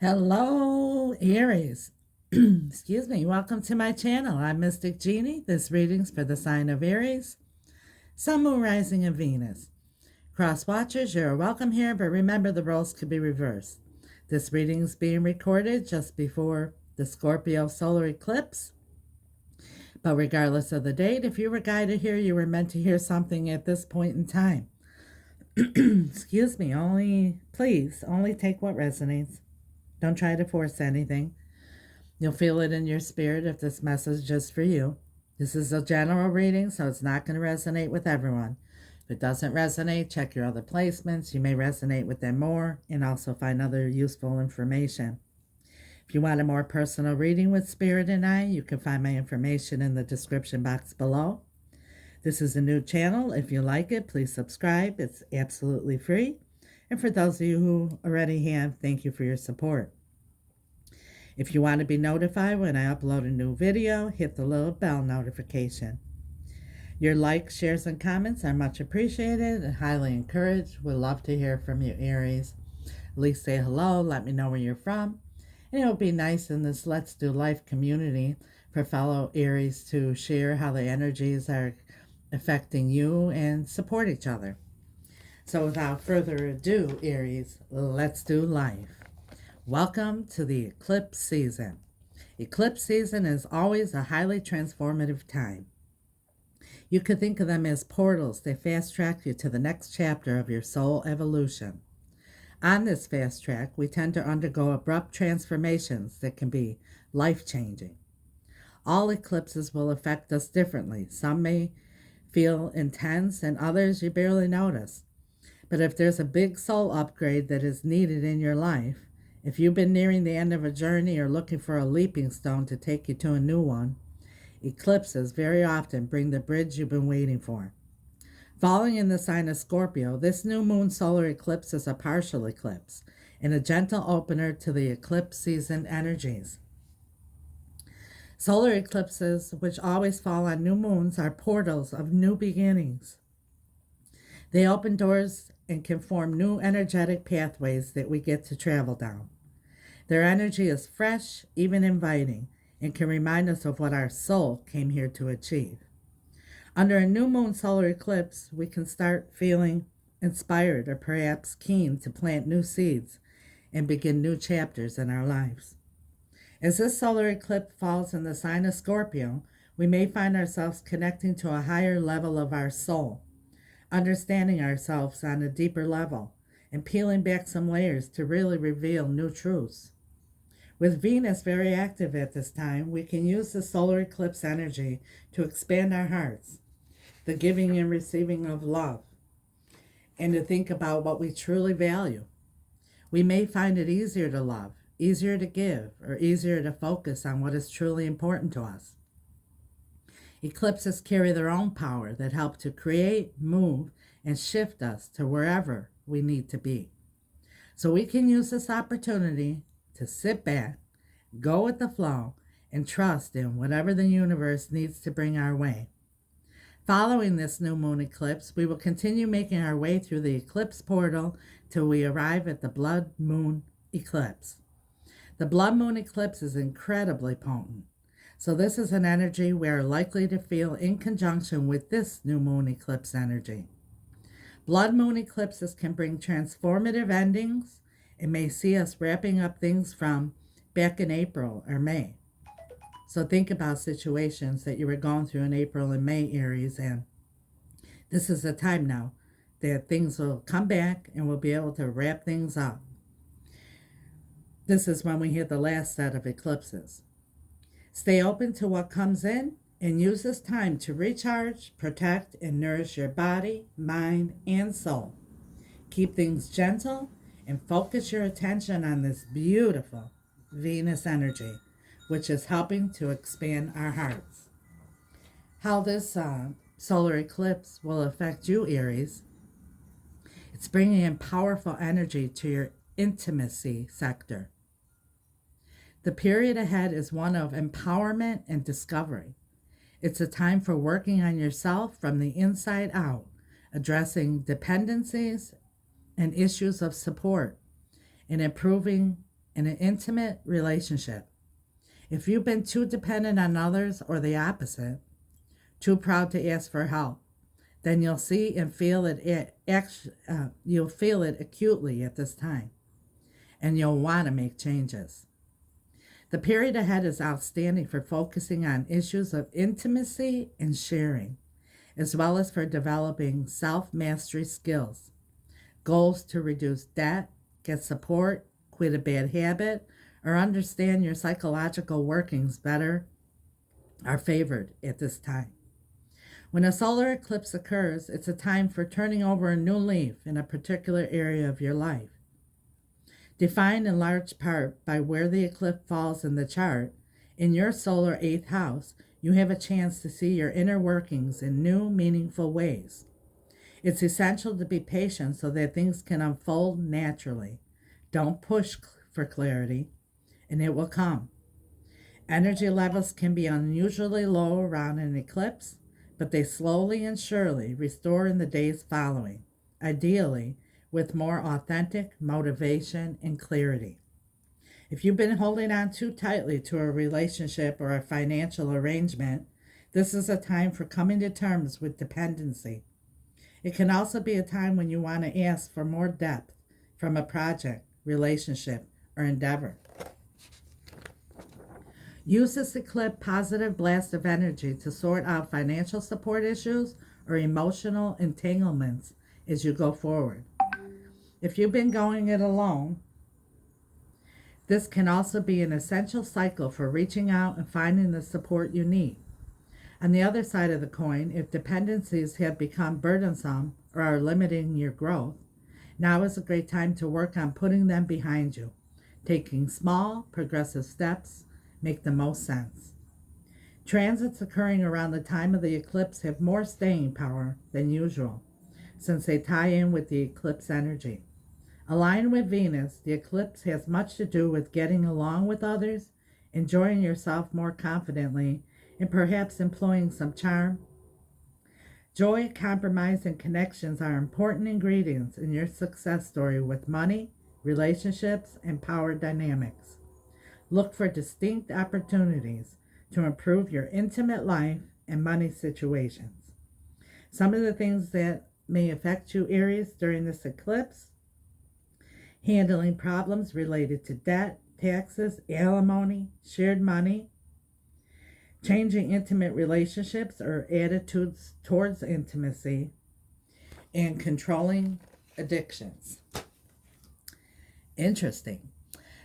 Hello, Aries. Excuse me. Welcome to my channel. I'm Mystic Genie. This reading's for the sign of Aries, Sun, Moon, Rising, and Venus. Cross watchers, you're welcome here, but remember the roles could be reversed. This reading is being recorded just before the Scorpio solar eclipse. But regardless of the date, if you were guided here, you were meant to hear something at this point in time. Excuse me. Please, only take what resonates. Don't try to force anything. You'll feel it in your spirit if this message is just for you. This is a general reading, so it's not going to resonate with everyone. If it doesn't resonate, check your other placements. You may resonate with them more and also find other useful information. If you want a more personal reading with Spirit and I, you can find my information in the description box below. This is a new channel. If you like it, please subscribe. It's absolutely free. And for those of you who already have, thank you for your support. If you want to be notified when I upload a new video, hit the little bell notification. Your likes, shares, and comments are much appreciated and highly encouraged. We'd love to hear from you, Aries. At least say hello, let me know where you're from. And it would be nice in this Let's Do Life community for fellow Aries to share how the energies are affecting you and support each other. So without further ado, Aries, let's do life. Welcome to the eclipse season. Eclipse season is always a highly transformative time. You could think of them as portals that fast track you to the next chapter of your soul evolution. On this fast track, we tend to undergo abrupt transformations that can be life-changing. All eclipses will affect us differently. Some may feel intense and others you barely notice. But if there's a big soul upgrade that is needed in your life, if you've been nearing the end of a journey or looking for a leaping stone to take you to a new one, eclipses very often bring the bridge you've been waiting for. Falling in the sign of Scorpio, this new moon solar eclipse is a partial eclipse and a gentle opener to the eclipse season energies. Solar eclipses, which always fall on new moons, are portals of new beginnings. They open doors and can form new energetic pathways that we get to travel down. Their energy is fresh, even inviting, and can remind us of what our soul came here to achieve. Under a new moon solar eclipse, we can start feeling inspired or perhaps keen to plant new seeds and begin new chapters in our lives. As this solar eclipse falls in the sign of Scorpio, we may find ourselves connecting to a higher level of our soul, understanding ourselves on a deeper level, and peeling back some layers to really reveal new truths. With Venus very active at this time, we can use the solar eclipse energy to expand our hearts, the giving and receiving of love, and to think about what we truly value. We may find it easier to love, easier to give, or easier to focus on what is truly important to us. Eclipses carry their own power that help to create, move, and shift us to wherever we need to be. So we can use this opportunity to sit back, go with the flow, and trust in whatever the universe needs to bring our way. Following this new moon eclipse, we will continue making our way through the eclipse portal till we arrive at the blood moon eclipse. The blood moon eclipse is incredibly potent. So this is an energy we are likely to feel in conjunction with this new moon eclipse energy. Blood moon eclipses can bring transformative endings and may see us wrapping up things from back in April or May. So think about situations that you were going through in April and May, Aries, and this is the time now that things will come back and we'll be able to wrap things up. This is when we hit the last set of eclipses. Stay open to what comes in and use this time to recharge, protect, and nourish your body, mind, and soul. Keep things gentle and focus your attention on this beautiful Venus energy, which is helping to expand our hearts. How this solar eclipse will affect you, Aries. It's bringing in powerful energy to your intimacy sector. The period ahead is one of empowerment and discovery. It's a time for working on yourself from the inside out, addressing dependencies and issues of support, and improving in an intimate relationship. If you've been too dependent on others or the opposite, too proud to ask for help, then you'll see and feel you'll feel it acutely at this time, and you'll want to make changes. The period ahead is outstanding for focusing on issues of intimacy and sharing, as well as for developing self-mastery skills, goals to reduce debt, get support, quit a bad habit, or understand your psychological workings better are favored at this time. When a solar eclipse occurs, it's a time for turning over a new leaf in a particular area of your life. Defined in large part by where the eclipse falls in the chart, in your solar 8th house, you have a chance to see your inner workings in new, meaningful ways. It's essential to be patient so that things can unfold naturally. Don't push for clarity, and it will come. Energy levels can be unusually low around an eclipse, but they slowly and surely restore in the days following, ideally with more authentic motivation and clarity. If you've been holding on too tightly to a relationship or a financial arrangement, this is a time for coming to terms with dependency. It can also be a time when you want to ask for more depth from a project, relationship, or endeavor. Use this eclipse positive blast of energy to sort out financial support issues or emotional entanglements as you go forward. If you've been going it alone, this can also be an essential cycle for reaching out and finding the support you need. On the other side of the coin, if dependencies have become burdensome or are limiting your growth, now is a great time to work on putting them behind you. Taking small, progressive steps make the most sense. Transits occurring around the time of the eclipse have more staying power than usual, since they tie in with the eclipse energy. Aligned with Venus, the eclipse has much to do with getting along with others, enjoying yourself more confidently, and perhaps employing some charm. Joy, compromise, and connections are important ingredients in your success story with money, relationships, and power dynamics. Look for distinct opportunities to improve your intimate life and money situations. Some of the things that may affect you, Aries, during this eclipse: handling problems related to debt, taxes, alimony, shared money, changing intimate relationships or attitudes towards intimacy, and controlling addictions. Interesting.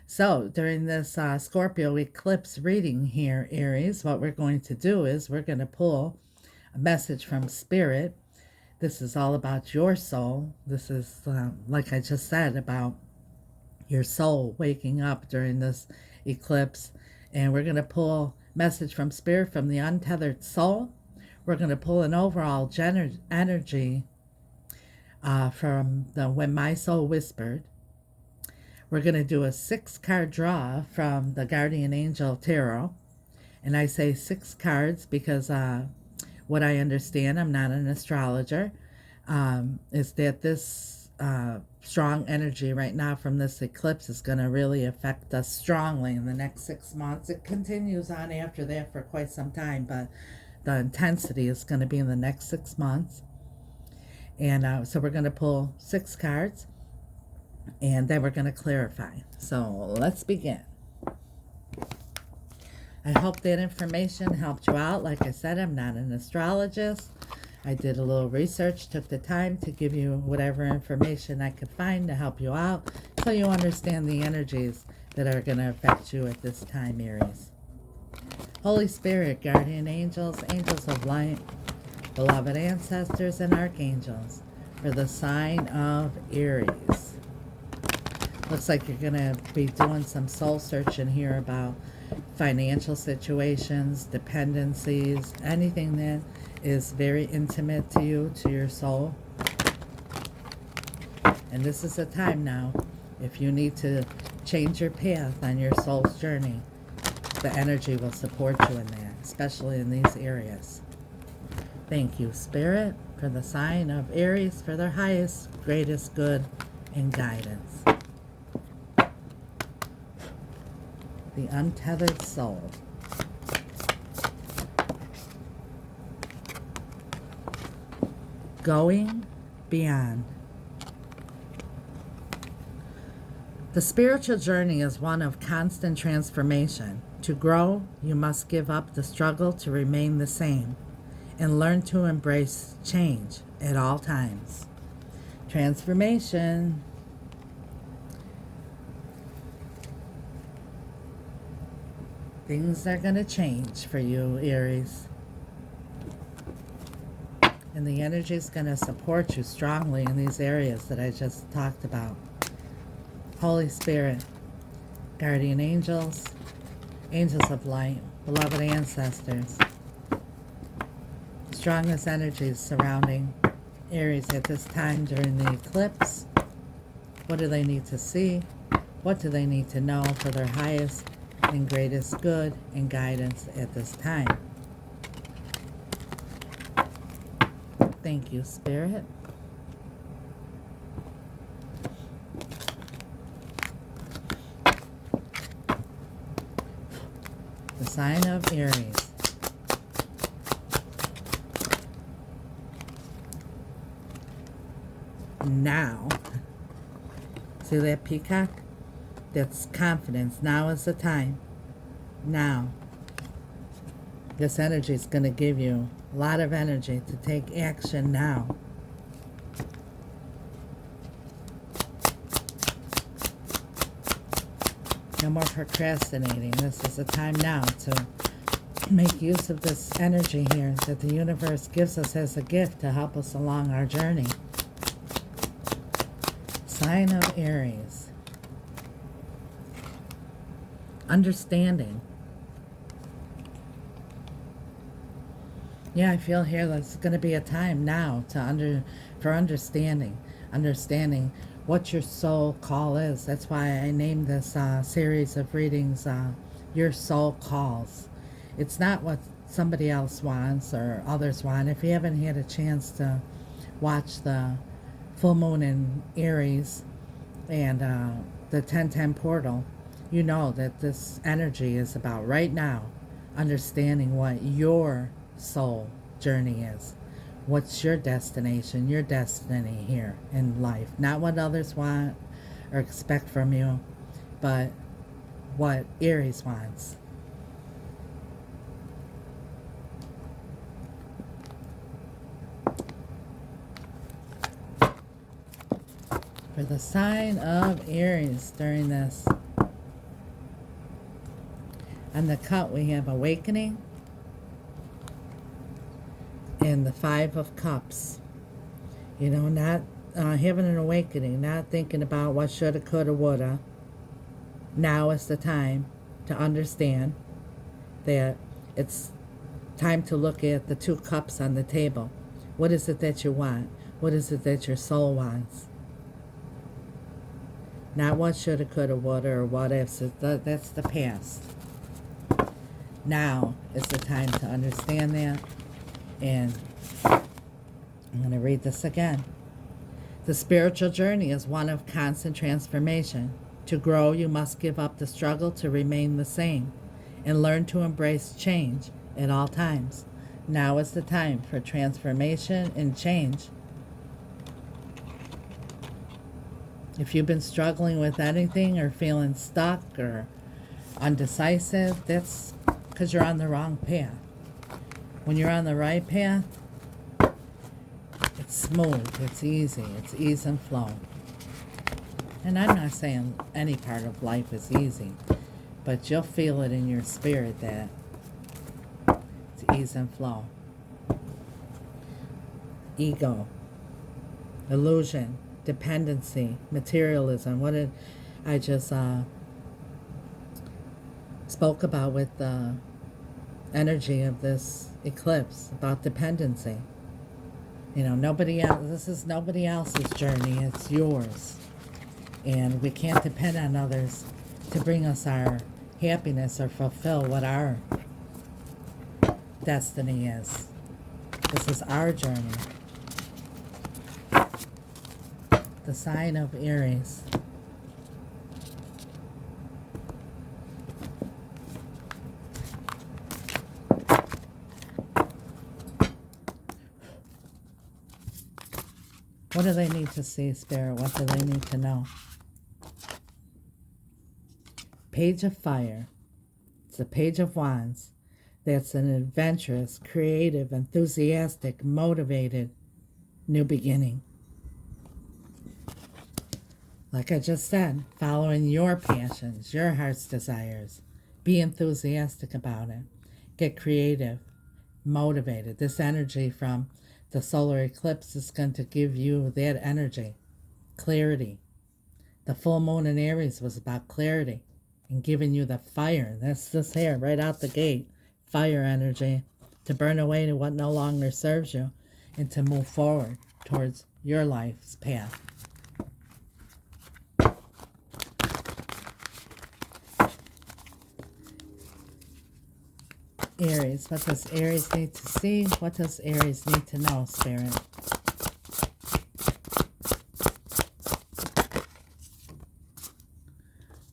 So during this Scorpio eclipse reading here, Aries, what we're going to do is we're going to pull a message from Spirit. This is all about your soul. This is, like I just said, about your soul waking up during this eclipse. And we're going to pull message from Spirit from the untethered soul. We're going to pull an overall energy from the When My Soul Whispered. We're going to do a 6-card draw from the Guardian Angel Tarot. And I say 6 cards because what I understand, I'm not an astrologer, is that this strong energy right now from this eclipse is going to really affect us strongly in the next 6 months. It continues on after that for quite some time, but the intensity is going to be in the next 6 months. And so we're going to pull 6 cards, and then we're going to clarify. So let's begin. I hope that information helped you out. Like I said, I'm not an astrologist. I did a little research, took the time to give you whatever information I could find to help you out so you understand the energies that are going to affect you at this time, Aries. Holy Spirit, guardian angels, angels of light, beloved ancestors, and archangels, for the sign of Aries. Looks like you're going to be doing some soul searching here about financial situations, dependencies, anything that is very intimate to you, to your soul. And this is the time now, if you need to change your path on your soul's journey, the energy will support you in that, especially in these areas. Thank you, Spirit, for the sign of Aries, for their highest, greatest good and guidance. The untethered soul. Going beyond. The spiritual journey is one of constant transformation. To grow, you must give up the struggle to remain the same and learn to embrace change at all times. Transformation. Things are going to change for you, Aries. And the energy is going to support you strongly in these areas that I just talked about. Holy Spirit, guardian angels, angels of light, beloved ancestors. Strongest energies surrounding Aries at this time during the eclipse. What do they need to see? What do they need to know for their highest and greatest good and guidance at this time? Thank you, Spirit. The sign of Aries. Now, see that peacock? That's confidence. Now is the time. Now. This energy is going to give you a lot of energy to take action now. No more procrastinating. This is the time now to make use of this energy here that the universe gives us as a gift to help us along our journey. Sign of Aries. Understanding. Yeah, I feel here there's going to be a time now for understanding what your soul call is. That's why I named this series of readings Your Soul Calls. It's not what somebody else wants or others want. If you haven't had a chance to watch the full moon in Aries and the 1010 portal, you know that this energy is about right now understanding what your soul journey is. What's your destination, your destiny here in life? Not what others want or expect from you, but what Aries wants. For the sign of Aries during this. On the cut we have awakening and the 5 of Cups. You know, not having an awakening, not thinking about what shoulda, coulda, woulda. Now is the time to understand that it's time to look at the 2 cups on the table. What is it that you want? What is it that your soul wants? Not what shoulda, coulda, woulda, or what ifs. That's the past. Now is the time to understand that. And I'm going to read this again. The spiritual journey is one of constant transformation. To grow, you must give up the struggle to remain the same and learn to embrace change at all times. Now is the time for transformation and change. If you've been struggling with anything or feeling stuck or undecisive, that's because you're on the wrong path. When you're on the right path, it's smooth, it's easy, it's ease and flow. And I'm not saying any part of life is easy, but you'll feel it in your spirit that it's ease and flow. Ego, illusion, dependency, materialism. What did I just spoke about with the energy of this eclipse about dependency. You know, nobody else, this is nobody else's journey, it's yours. And we can't depend on others to bring us our happiness or fulfill what our destiny is. This is our journey. The sign of Aries. What do they need to see, Spirit? What do they need to know? Page of Fire. It's a Page of Wands. That's an adventurous, creative, enthusiastic, motivated new beginning. Like I just said, following your passions, your heart's desires. Be enthusiastic about it. Get creative, motivated. This energy from the solar eclipse is going to give you that energy, clarity. The full moon in Aries was about clarity and giving you the fire. That's this here, right out the gate. Fire energy to burn away to what no longer serves you and to move forward towards your life's path. Aries, what does Aries need to see? What does Aries need to know, Spirit?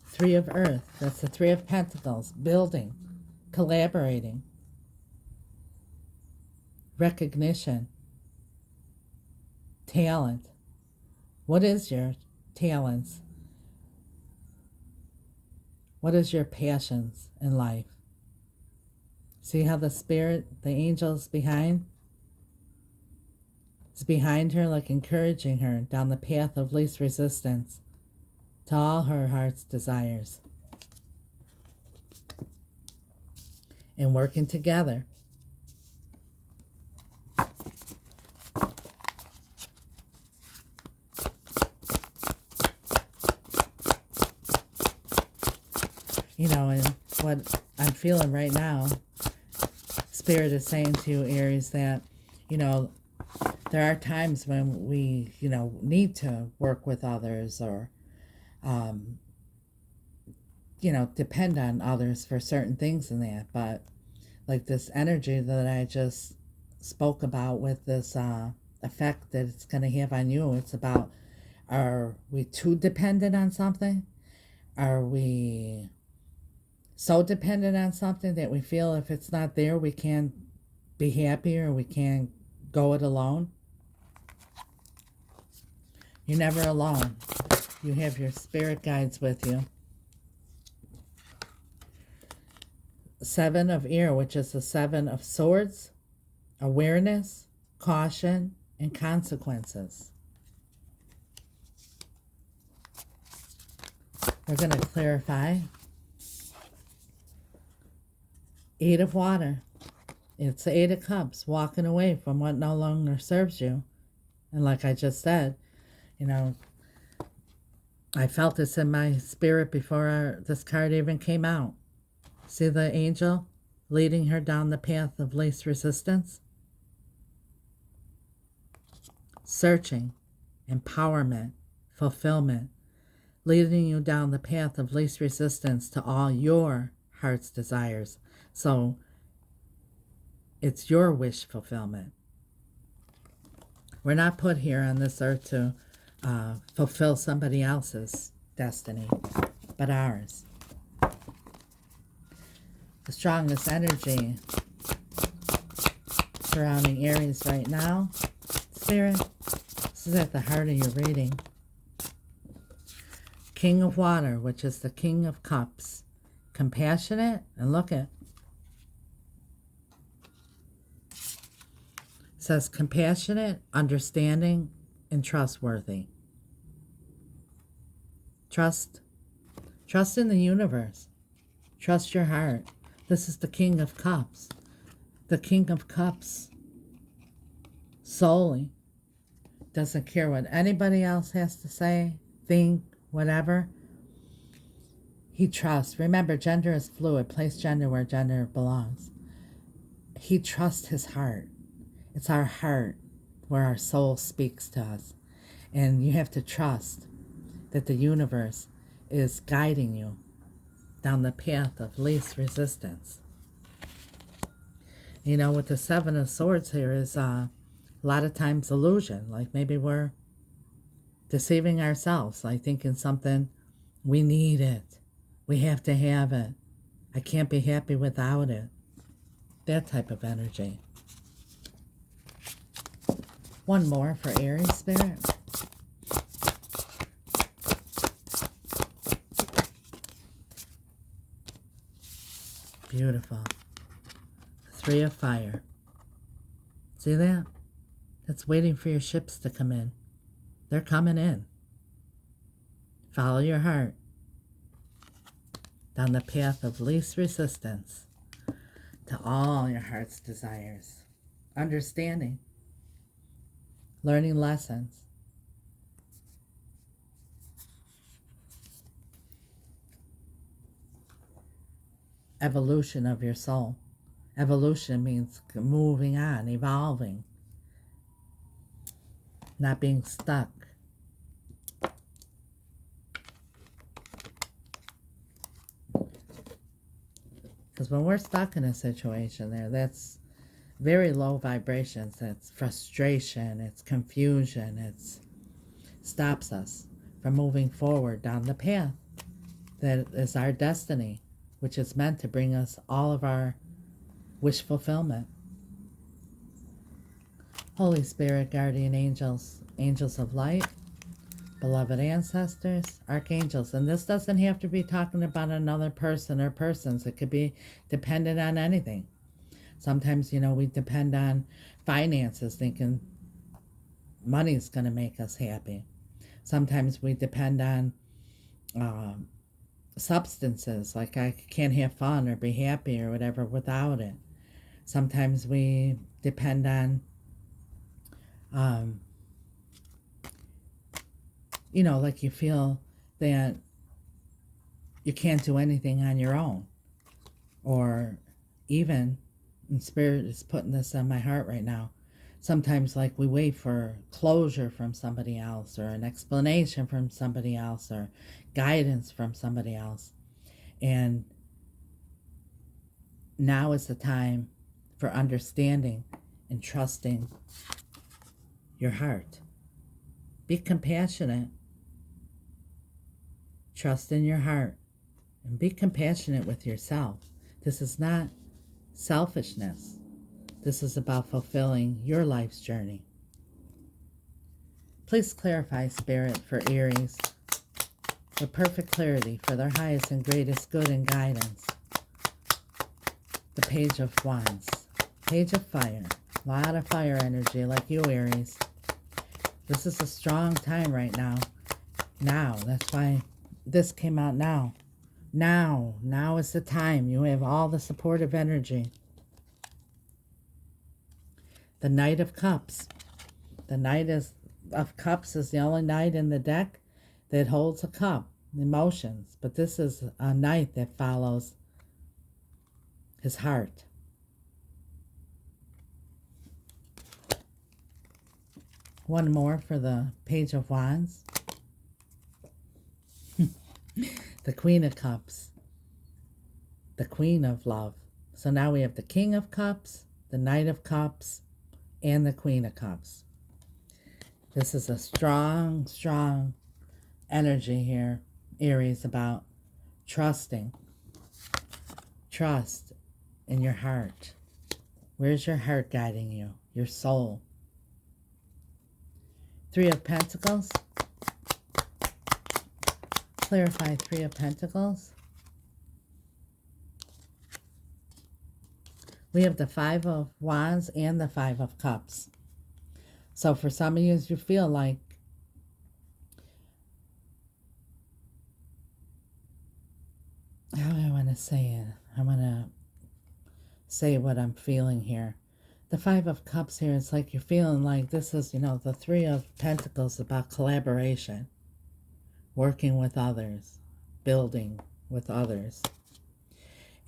Three of Earth, that's the Three of Pentacles, building, collaborating, recognition, talent. What is your talents? What is your passions in life? See how the Spirit, the angel's behind? It's behind her, like encouraging her down the path of least resistance to all her heart's desires. And working together. You know, and what I'm feeling right now, Spirit is saying to you, Aries, that, you know, there are times when we, you know, need to work with others or, you know, depend on others for certain things in that. But like this energy that I just spoke about with this effect that it's going to have on you, it's about, are we too dependent on something? Are we so dependent on something that we feel if it's not there, we can't be happy or we can't go it alone? You're never alone. You have your spirit guides with you. Seven of Air, which is the Seven of Swords, awareness, caution, and consequences. We're going to clarify. Eight of Water. It's the Eight of Cups, walking away from what no longer serves you. And like I just said, you know, I felt this in my spirit before this card even came out. See the angel leading her down the path of least resistance? Searching, empowerment, fulfillment, leading you down the path of least resistance to all your heart's desires. So it's your wish fulfillment. We're not put here on this earth to fulfill somebody else's destiny, but ours. The strongest energy surrounding Aries right now, Spirit, this is at the heart of your reading. King of Water, which is the King of Cups. Compassionate, and look at, it says compassionate, understanding, and trustworthy. Trust in the universe. Trust your heart. This is the King of Cups. The King of Cups solely doesn't care what anybody else has to say, think, whatever. He trusts. Remember, gender is fluid. Place gender where gender belongs. He trusts his heart. It's our heart where our soul speaks to us. And you have to trust that the universe is guiding you down the path of least resistance. You know, with the Seven of Swords here is a lot of times illusion. Like maybe we're deceiving ourselves, like thinking something, we need it. We have to have it. I can't be happy without it. That type of energy. One more for Aries, Spirit. Beautiful. Three of fire. See that? That's waiting for your ships to come in. They're coming in. Follow your heart down the path of least resistance to all your heart's desires. Understanding. Learning lessons. Evolution of your soul. Evolution means moving on, evolving, not being stuck. Because when we're stuck in a situation there, that's very low vibrations. It's frustration, it's confusion, it's stops us from moving forward down the path that is our destiny, which is meant to bring us all of our wish fulfillment. Holy Spirit, guardian angels, angels of light, beloved ancestors, archangels. And this doesn't have to be talking about another person or persons. It could be dependent on anything. Sometimes, we depend on finances, thinking money's going to make us happy. Sometimes we depend on substances, like I can't have fun or be happy or whatever without it. Sometimes we depend on, like you feel that you can't do anything on your own. Or even, and Spirit is putting this on my heart right now, sometimes like we wait for closure from somebody else, or an explanation from somebody else, or guidance from somebody else. And now is the time for understanding and trusting your heart. Be compassionate. Trust in your heart. And be compassionate with yourself. This is not selfishness. This is about fulfilling your life's journey. Please clarify, Spirit, for Aries, with perfect clarity for their highest and greatest good and guidance. The Page of Wands. Page of Fire. A lot of fire energy, like you, Aries. This is a strong time right now. Now. That's why this came out now. Now is the time. You have all the supportive energy. The Knight of Cups. The Knight of Cups is the only knight in the deck that holds a cup, emotions. But this is a knight that follows his heart. One more for the Page of Wands. The Queen of Cups. The Queen of Love. So now we have the King of Cups, the Knight of Cups, and the Queen of Cups. This is a strong, strong energy here, Aries, about trusting. Trust in your heart. Where's your heart guiding you? Your soul. Three of Pentacles. Clarify Three of Pentacles. We have the Five of Wands and the Five of Cups. So for some of you feel like how do I want to say it? I want to say what I'm feeling here. The Five of Cups here, it's like you're feeling like this is, the Three of Pentacles about collaboration, working with others, building with others.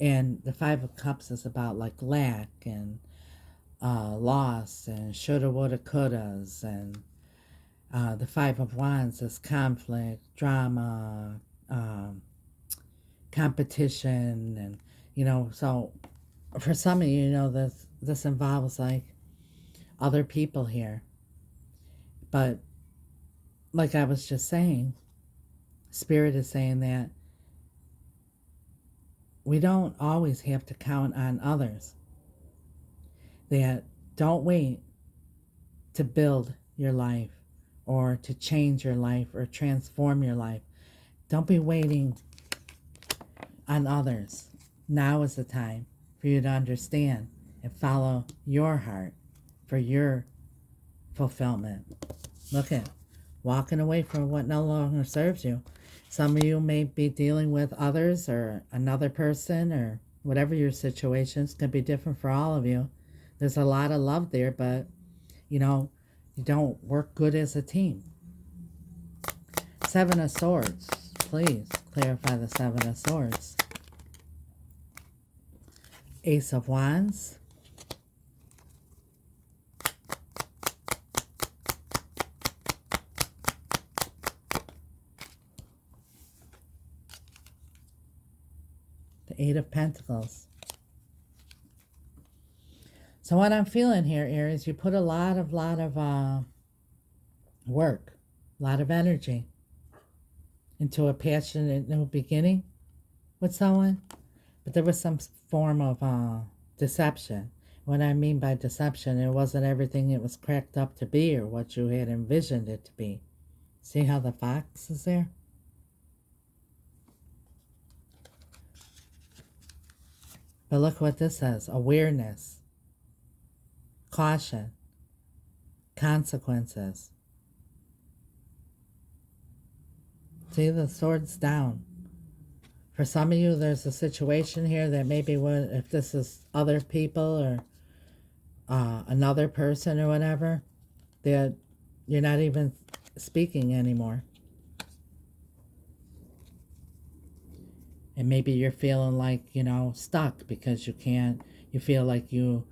And the Five of Cups is about like lack and loss and shoulda, woulda, couldas. And the Five of Wands is conflict, drama, competition. And, so for some of you, this involves like other people here. But like I was just saying, Spirit is saying that we don't always have to count on others. That don't wait to build your life or to change your life or transform your life. Don't be waiting on others. Now is the time for you to understand and follow your heart for your fulfillment. Look at walking away from what no longer serves you. Some of you may be dealing with others or another person, or whatever your situations can be different for all of you. There's a lot of love there, but you don't work good as a team. Seven of Swords. Please clarify the Seven of Swords. Ace of Wands. The Eight of Pentacles. So what I'm feeling here, Aries, you put a lot of work, a lot of energy into a passionate new beginning with someone, but there was some form of deception. What I mean by deception, it wasn't everything it was cracked up to be or what you had envisioned it to be. See how the fox is there? But look what this says. Awareness, caution, consequences. See, the sword's down. For some of you, there's a situation here that maybe if this is other people or another person or whatever, that you're not even speaking anymore. And maybe you're feeling like, stuck because you feel like you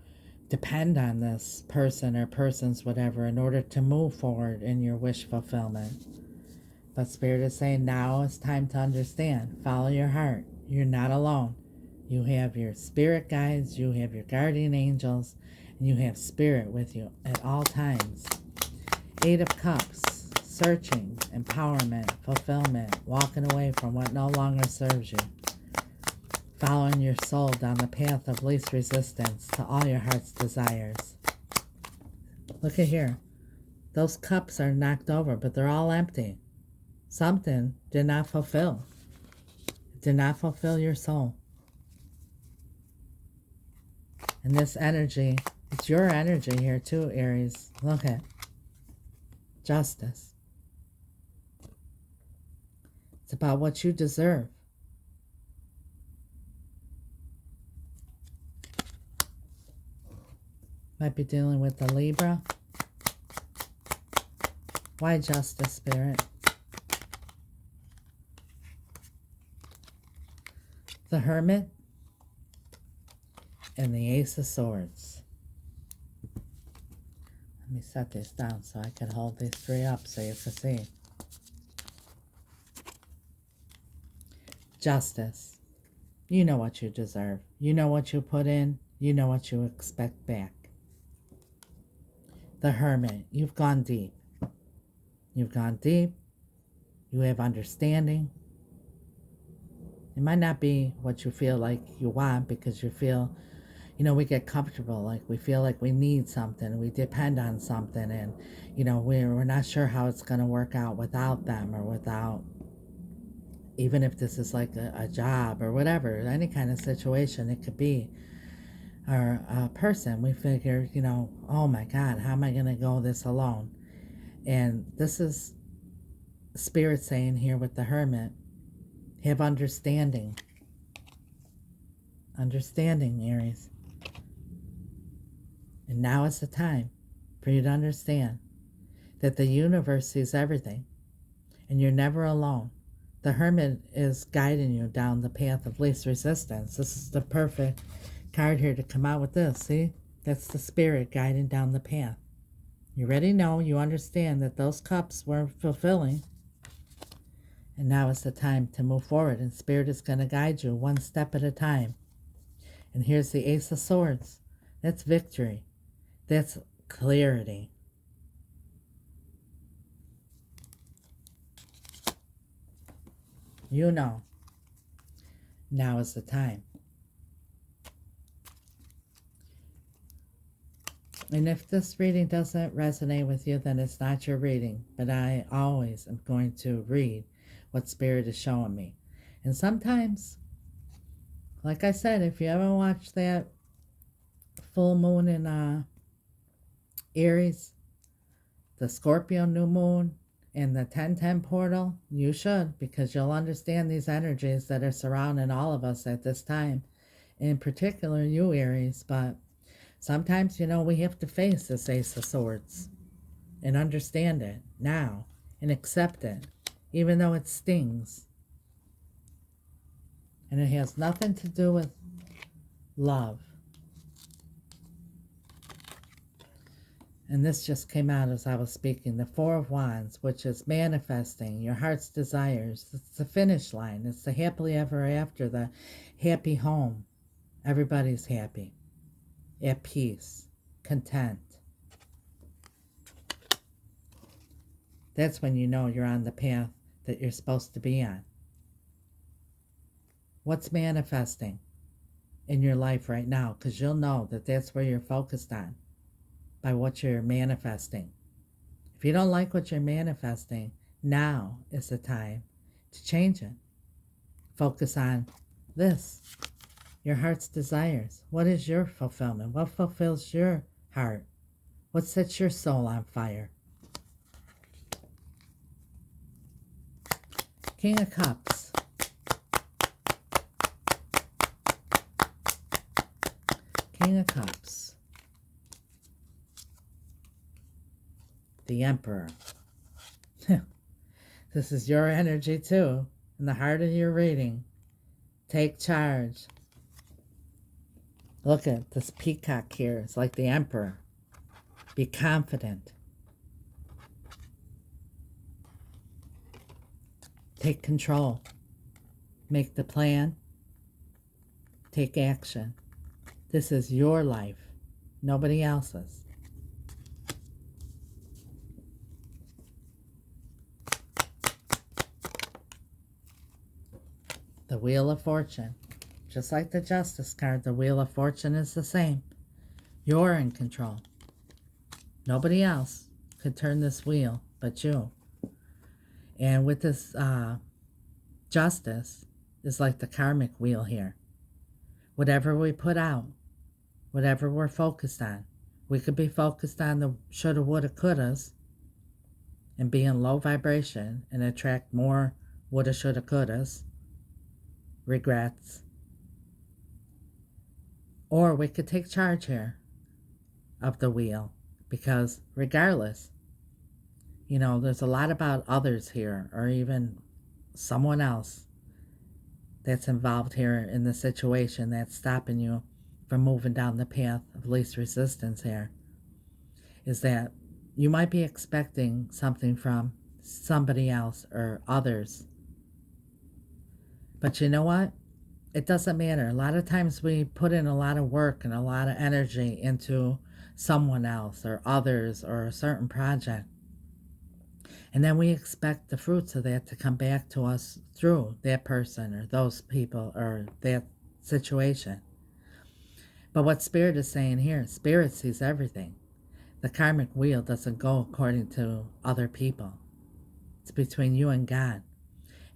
depend on this person or persons, whatever, in order to move forward in your wish fulfillment. But Spirit is saying now it's time to understand. Follow your heart. You're not alone. You have your spirit guides, you have your guardian angels, and you have Spirit with you at all times. Eight of Cups. Searching, empowerment, fulfillment, walking away from what no longer serves you. Following your soul down the path of least resistance to all your heart's desires. Look at here. Those cups are knocked over, but they're all empty. Something did not fulfill. It did not fulfill your soul. And this energy, it's your energy here too, Aries. Look at justice. It's about what you deserve. Might be dealing with the Libra. Why justice, Spirit? The Hermit and the Ace of Swords. Let me set this down so I can hold these three up so you can see. Justice. You know what you deserve. You know what you put in. You know what you expect back. The Hermit. You've gone deep. You've gone deep. You have understanding. It might not be what you feel like you want because you feel, we get comfortable. Like we feel like we need something. We depend on something. And, we're not sure how it's going to work out without them or without, even if this is like a job or whatever, any kind of situation it could be, or a person. We figure, oh my God, how am I going to go this alone? And this is Spirit saying here with the Hermit, have understanding. Understanding, Aries. And now is the time for you to understand that the universe sees everything and you're never alone. The Hermit is guiding you down the path of least resistance. This is the perfect card here to come out with this. See? That's the Spirit guiding down the path. You already know, you understand that those cups weren't fulfilling. And now is the time to move forward. And Spirit is going to guide you one step at a time. And here's the Ace of Swords. That's victory. That's clarity. You know. Now is the time. And if this reading doesn't resonate with you, then it's not your reading. But I always am going to read what Spirit is showing me. And sometimes Like I said, if you ever watched that full moon in Aries, the Scorpio new moon, and the 1010 portal, you should, because you'll understand these energies that are surrounding all of us at this time. In particular, you, Aries, but sometimes, we have to face this Ace of Swords and understand it now and accept it, even though it stings. And it has nothing to do with love. And this just came out as I was speaking. The Four of Wands, which is manifesting your heart's desires. It's the finish line. It's the happily ever after, the happy home. Everybody's happy, at peace, content. That's when you know you're on the path that you're supposed to be on. What's manifesting in your life right now? Because you'll know that that's where you're focused on, by what you're manifesting. If you don't like what you're manifesting, now is the time to change it. Focus on this, your heart's desires. What is your fulfillment? What fulfills your heart? What sets your soul on fire? King of Cups. King of Cups. The Emperor. This is your energy too, in the heart of your reading. Take charge. Look at this peacock here. It's like the Emperor. Be confident. Take control. Make the plan. Take action. This is your life, nobody else's. The Wheel of Fortune. Just like the Justice card, the Wheel of Fortune is the same. You're in control. Nobody else could turn this wheel but you. And with this Justice is like the karmic wheel here. Whatever we put out, whatever we're focused on, we could be focused on the shoulda, woulda, couldas and be in low vibration and attract more woulda, shoulda, couldas, regrets. Or we could take charge here of the wheel, because regardless, there's a lot about others here, or even someone else that's involved here in the situation that's stopping you from moving down the path of least resistance here, is that you might be expecting something from somebody else or others. But you know what? It doesn't matter. A lot of times we put in a lot of work and a lot of energy into someone else or others or a certain project. And then we expect the fruits of that to come back to us through that person or those people or that situation. But what Spirit is saying here, Spirit sees everything. The karmic wheel doesn't go according to other people. It's between you and God.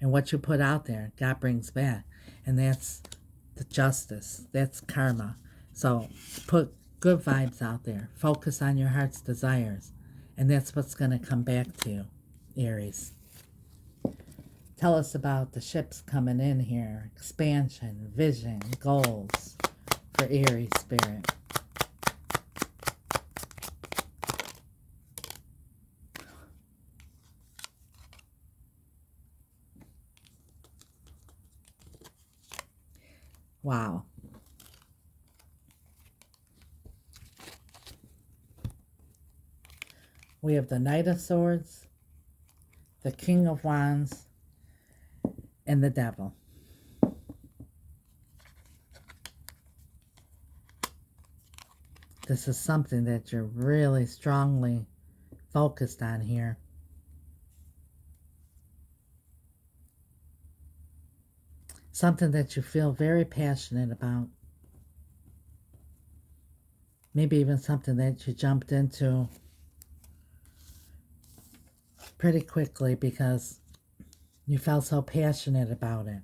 And what you put out there, God brings back. And that's the Justice. That's karma. So put good vibes out there. Focus on your heart's desires. And that's what's going to come back to you, Aries. Tell us about the ships coming in here. Expansion, vision, goals for Aries Spirit. Wow. We have the Knight of Swords, the King of Wands, and the Devil. This is something that you're really strongly focused on here. Something that you feel very passionate about. Maybe even something that you jumped into pretty quickly because you felt so passionate about it.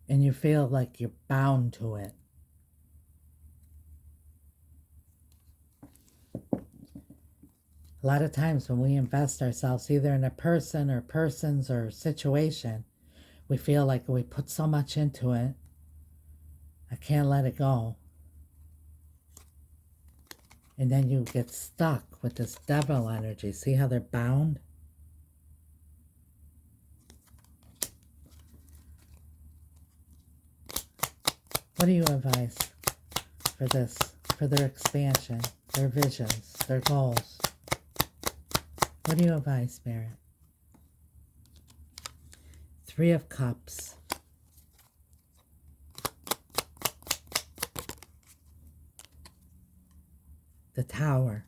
and you feel like you're bound to it. A lot of times when we invest ourselves either in a person or persons or situation, we feel like we put so much into it, I can't let it go. And then you get stuck with this devil energy. See how they're bound? What do you advise for this, for their expansion, their visions, their goals? What do you advise, Spirit? Three of Cups. The Tower.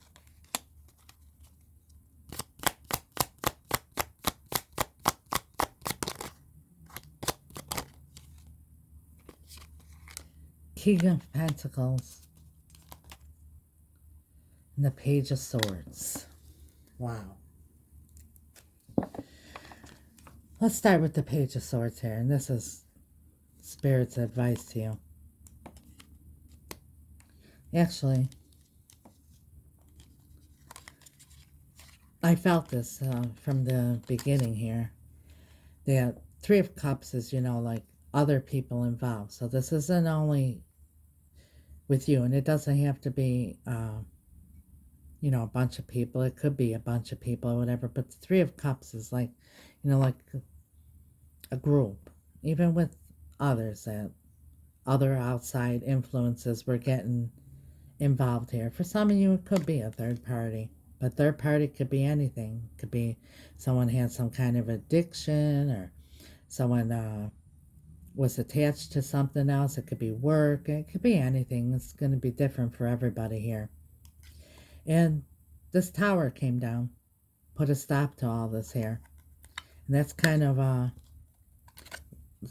King of Pentacles. And the Page of Swords. Wow. Let's start with the Page of Swords here. And this is Spirit's advice to you. Actually, I felt this from the beginning here. The Three of Cups is, like other people involved. So this isn't only with you. And it doesn't have to be, a bunch of people. It could be a bunch of people or whatever. But the Three of Cups is like, like a group. Even with others, that other outside influences were getting involved here. For some of you, it could be a third party. But third party could be anything. It could be someone had some kind of addiction, or someone was attached to something else. It could be work. It could be anything. It's going to be different for everybody here. And this tower came down, put a stop to all this here. And that's kind of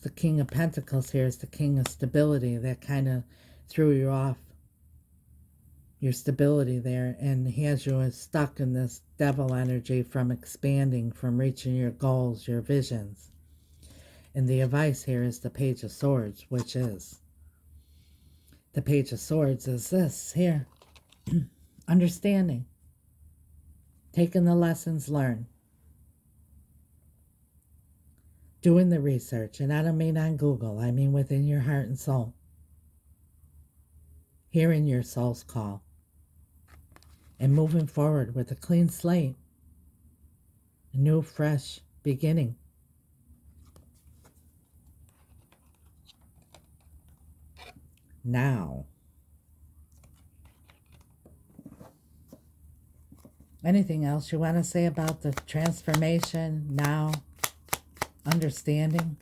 the King of Pentacles here is the King of Stability. That kind of threw you off your stability there, and has you stuck in this devil energy from expanding, from reaching your goals, your visions. And the advice here is the Page of Swords, which is the Page of Swords is this here. Understanding. Taking the lessons learned. Doing the research. And I don't mean on Google. I mean within your heart and soul. Hearing your soul's call. And moving forward with a clean slate. A new, fresh beginning. Now. Anything else you want to say about the transformation now? Understanding?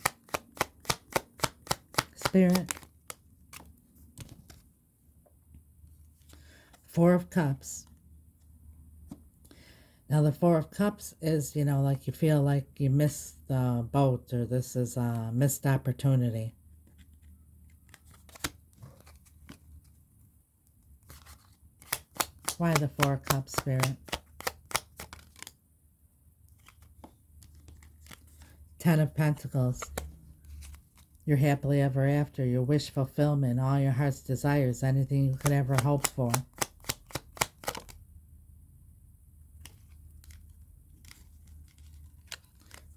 Spirit? Four of Cups. Now the Four of Cups is, like you feel like you missed the boat, or this is a missed opportunity. Why the Four of Cups, Spirit? Ten of Pentacles. Your happily ever after, your wish fulfillment, all your heart's desires, anything you could ever hope for.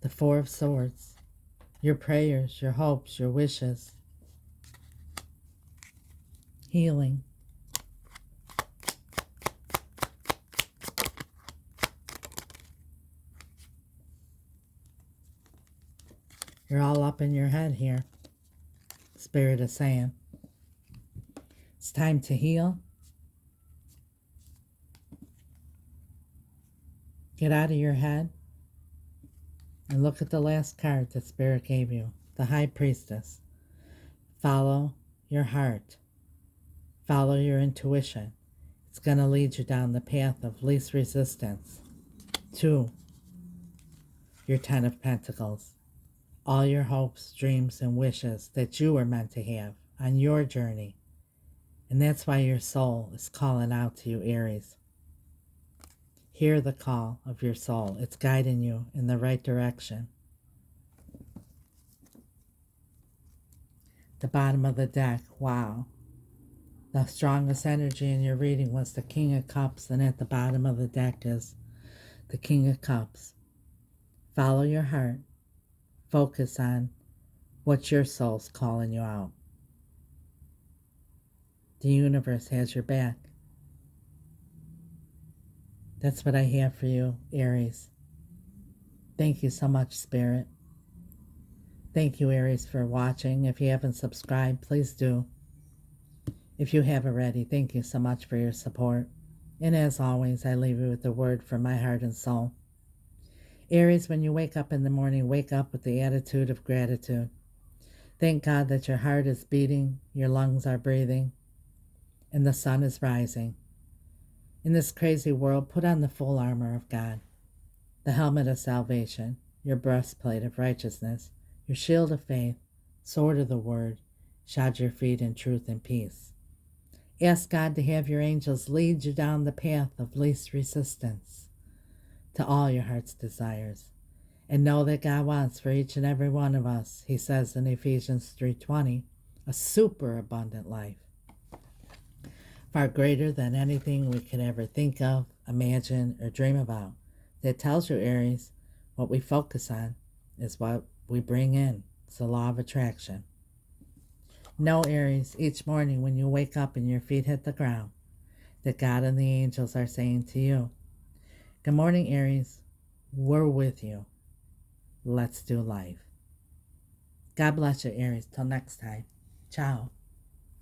The Four of Swords. Your prayers, your hopes, your wishes. Healing. You're all up in your head here. Spirit is saying. It's time to heal. Get out of your head. And look at the last card that Spirit gave you. The High Priestess. Follow your heart. Follow your intuition. It's going to lead you down the path of least resistance to your Ten of Pentacles. All your hopes, dreams, and wishes that you were meant to have on your journey. And that's why your soul is calling out to you, Aries. Hear the call of your soul. It's guiding you in the right direction. The bottom of the deck, wow. The strongest energy in your reading was the King of Cups, and at the bottom of the deck is the King of Cups. Follow your heart. Focus on what your soul's calling you out. The universe has your back. That's what I have for you, Aries. Thank you so much, Spirit. Thank you, Aries, for watching. If you haven't subscribed, please do. If you have already, thank you so much for your support. And as always, I leave you with a word from my heart and soul. Aries, when you wake up in the morning, wake up with the attitude of gratitude. Thank God that your heart is beating, your lungs are breathing, and the sun is rising. In this crazy world, put on the full armor of God, the helmet of salvation, your breastplate of righteousness, your shield of faith, sword of the word, shod your feet in truth and peace. Ask God to have your angels lead you down the path of least resistance to all your heart's desires. And know that God wants for each and every one of us, he says in Ephesians 3:20, a super abundant life, far greater than anything we could ever think of, imagine, or dream about. That tells you, Aries, what we focus on is what we bring in. It's the law of attraction. Know, Aries, each morning when you wake up and your feet hit the ground, that God and the angels are saying to you, good morning, Aries. We're with you. Let's do life. God bless you, Aries. Till next time. Ciao.